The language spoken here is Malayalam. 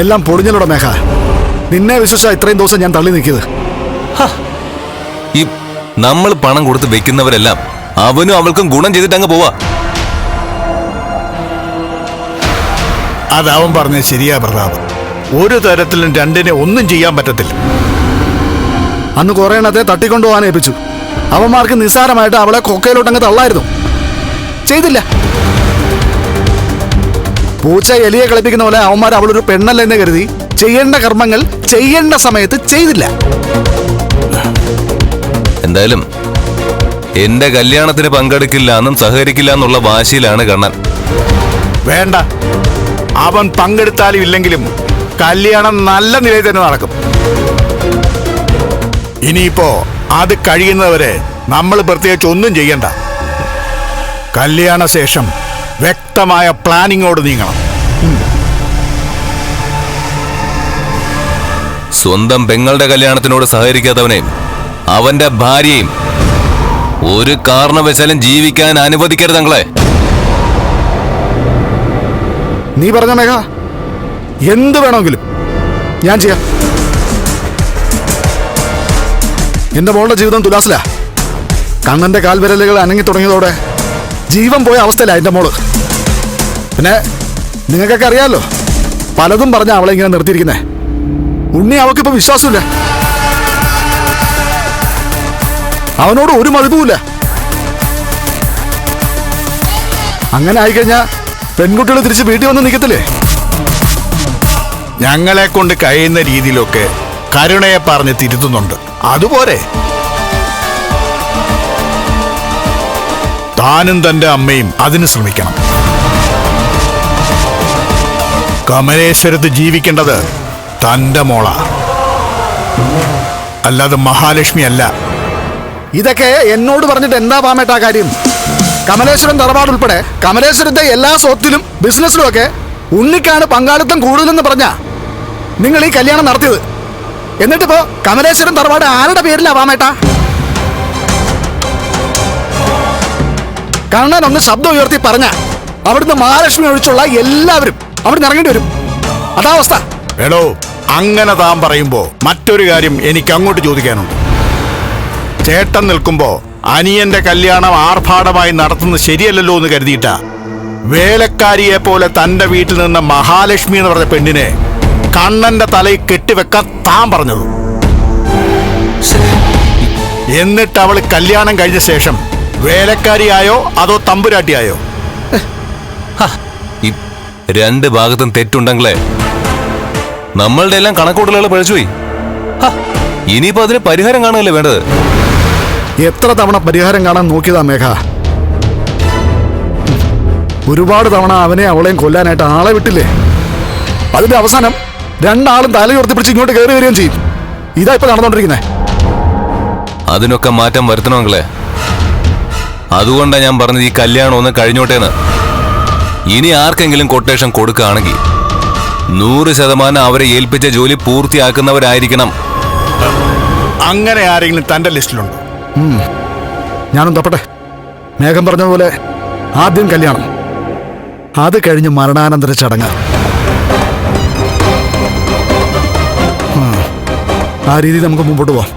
എല്ലാം പൊളിഞ്ഞലോടെ മേഘ. നിന്നെ വിശ്വസിച്ച ഇത്രയും ദിവസം ഞാൻ തള്ളി നിൽക്കിയത്. ഈ നമ്മൾ പണം കൊടുത്ത് വെക്കുന്നവരെല്ലാം അവനും അവൾക്കും ഗുണം ചെയ്തിട്ട് അങ്ങ് പോവാ. അതവൻ പറഞ്ഞ ശരിയാ പ്രതാപ്. ഒരു തരത്തിലും രണ്ടിനെ ഒന്നും ചെയ്യാൻ പറ്റത്തില്ല. അന്ന് കുറെ എണ്ണത്തെ തട്ടിക്കൊണ്ടുപോകാൻ ഏൽപ്പിച്ചു. അവന്മാർക്ക് നിസ്സാരമായിട്ട് അവളെ കൊക്കയിലോട്ടങ്ങ് തള്ളായിരുന്നു. ചെയ്തില്ല. പൂച്ച എലിയെ കളിപ്പിക്കുന്ന പോലെ അവന്മാർ അവളൊരു പെണ്ണല്ലെന്ന് കരുതി ചെയ്യേണ്ട കർമ്മങ്ങൾ ചെയ്യേണ്ട സമയത്ത് ചെയ്തില്ല. എന്തായാലും എന്റെ കല്യാണത്തിന് പങ്കെടുക്കില്ല എന്നും സഹകരിക്കില്ല എന്നുള്ള വാശിയിലാണ് കണ്ണൻ. വേണ്ട, അവൻ പങ്കെടുത്താലും ഇല്ലെങ്കിലും കല്യാണം നല്ല നിലയിൽ തന്നെ നടക്കും. ഇനിയിപ്പോ അത് കഴിയുന്നവരെ നമ്മൾ പ്രത്യേകിച്ച് ഒന്നും ചെയ്യണ്ട. കല്യാണ ശേഷം വ്യക്തമായ പ്ലാനിങ്ങോട് നീങ്ങണം. സ്വന്തം പെങ്ങളുടെ കല്യാണത്തിനോട് സഹകരിക്കാത്തവനെയും അവന്റെ ഭാര്യയും ഒരു കാരണവശാലും ജീവിക്കാൻ അനുവദിക്കരുത് തങ്ങളെ. നീ പറഞ്ഞ മേഘ, എന്ത് വേണമെങ്കിലും ഞാൻ ചെയ്യാം. എന്റെ മോളുടെ ജീവിതം തുലാസില. കണ്ണന്റെ കാൽവിരലുകൾ അനങ്ങി തുടങ്ങിയതോടെ ജീവൻ പോയ അവസ്ഥയില എന്റെ മോള്. പിന്നെ നിങ്ങൾക്കൊക്കെ അറിയാമല്ലോ, പലതും പറഞ്ഞ അവളെ ഇങ്ങനെ നിർത്തിയിരിക്കുന്നേ. ഉണ്ണി അവൾക്കിപ്പോ വിശ്വാസമില്ല. അവനോട് ഒരു മതിപ്പുമില്ല. അങ്ങനെ ആയിക്കഴിഞ്ഞാ പെൺകുട്ടികൾ തിരിച്ച് വീട്ടിൽ വന്ന് നിൽക്കത്തില്ലേ? ഞങ്ങളെ കൊണ്ട് കഴിയുന്ന രീതിയിലൊക്കെ കരുണയെ പറഞ്ഞ് തിരുത്തുന്നുണ്ട്. അതുപോലെ താനും തന്റെ അമ്മയും അതിന് ശ്രമിക്കണം. കമലേശ്വരത്ത് ജീവിക്കേണ്ടത് തന്റെ മോളാ, അല്ലാതെ മഹാലക്ഷ്മി അല്ല. ഇതൊക്കെ എന്നോട് പറഞ്ഞിട്ട് എന്താ പാമേട്ടാ കാര്യം? കമലേശ്വരൻ തറവാട് ഉൾപ്പെടെ കമലേശ്വരത്തെ എല്ലാ സ്വത്തിലും ബിസിനസ്സിലും ഒക്കെ ഉണ്ണിക്കാണ് പങ്കാളിത്തം കൂടുതലെന്ന് പറഞ്ഞാ നിങ്ങൾ ഈ കല്യാണം നടത്തിയത്. എന്നിട്ടിപ്പോ കമലേശ്വരൻ തറവാട് ആരുടെ പേരിലാ പാമേട്ടാ? കണ്ണൻ ഒന്ന് ശബ്ദം ഉയർത്തി പറഞ്ഞ അവിടുന്ന് മഹാലക്ഷ്മി ഒഴിച്ചുള്ള എല്ലാവരും അവിടുന്ന് ഇറങ്ങേണ്ടി വരും. അതാ അവസ്ഥ. എടോ, അങ്ങനെ താൻ പറയുമ്പോ മറ്റൊരു കാര്യം എനിക്ക് അങ്ങോട്ട് ചോദിക്കാനുണ്ട്. ചേട്ടൻ നിൽക്കുമ്പോ അനിയന്റെ കല്യാണം ആർഭാടമായി നടത്തുന്നത് ശരിയല്ലല്ലോ എന്ന് കരുതിയിട്ടാ വേലക്കാരിയെ പോലെ തന്റെ വീട്ടിൽ നിന്ന് മഹാലക്ഷ്മി എന്ന് പറഞ്ഞ പെണ്ണിനെ കണ്ണന്റെ തലയിൽ കെട്ടിവെക്കാൻ താൻ പറഞ്ഞത്. എന്നിട്ട് അവള് കല്യാണം കഴിഞ്ഞ ശേഷം വേലക്കാരിയായോ അതോ തമ്പുരാട്ടിയായോ? രണ്ട് ഭാഗത്തും തെറ്റുണ്ടെങ്കിലേ നമ്മളുടെ എല്ലാം കണക്കൂട്ടലുകൾ പഴിച്ചുപോയി. ഇനിയിപ്പോ അതിന് പരിഹാരം കാണുകയല്ലേ വേണ്ടത്. എത്ര തവണ പരിഹാരം കാണാൻ നോക്കിയതാ മേഘ. ഒരുപാട് തവണ അവനെ അവളെയും കൊല്ലാനായിട്ട് ആളെ വിട്ടില്ലേ? അതിന്റെ അവസാനം രണ്ടാളും തലയുയർത്തിപ്പിടിച്ച് ഇങ്ങോട്ട് കയറി വരികയും ചെയ്യും. ഇതാ ഇപ്പൊ നടന്നുകൊണ്ടിരിക്കുന്നേ. അതിനൊക്കെ മാറ്റം വരുത്തണമെങ്കിലേ, അതുകൊണ്ടാണ് ഞാൻ പറഞ്ഞത് ഈ കല്യാണം ഒന്ന് കഴിഞ്ഞോട്ടേന്ന്. ഇനി ആർക്കെങ്കിലും കൊട്ടേഷൻ കൊടുക്കുകയാണെങ്കിൽ 100% അവരെ ഏൽപ്പിച്ച ജോലി പൂർത്തിയാക്കുന്നവരായിരിക്കണം. അങ്ങനെ ആരെങ്കിലും തന്റെ ലിസ്റ്റിലുണ്ടോ? ഞാനും തപ്പട്ടെ. മേഘം പറഞ്ഞതുപോലെ ആദ്യം കല്യാണം, അത് കഴിഞ്ഞ് മരണാനന്തര ചടങ്ങ്. ആ രീതിയിൽ നമുക്ക് മുമ്പോട്ട് പോവാം.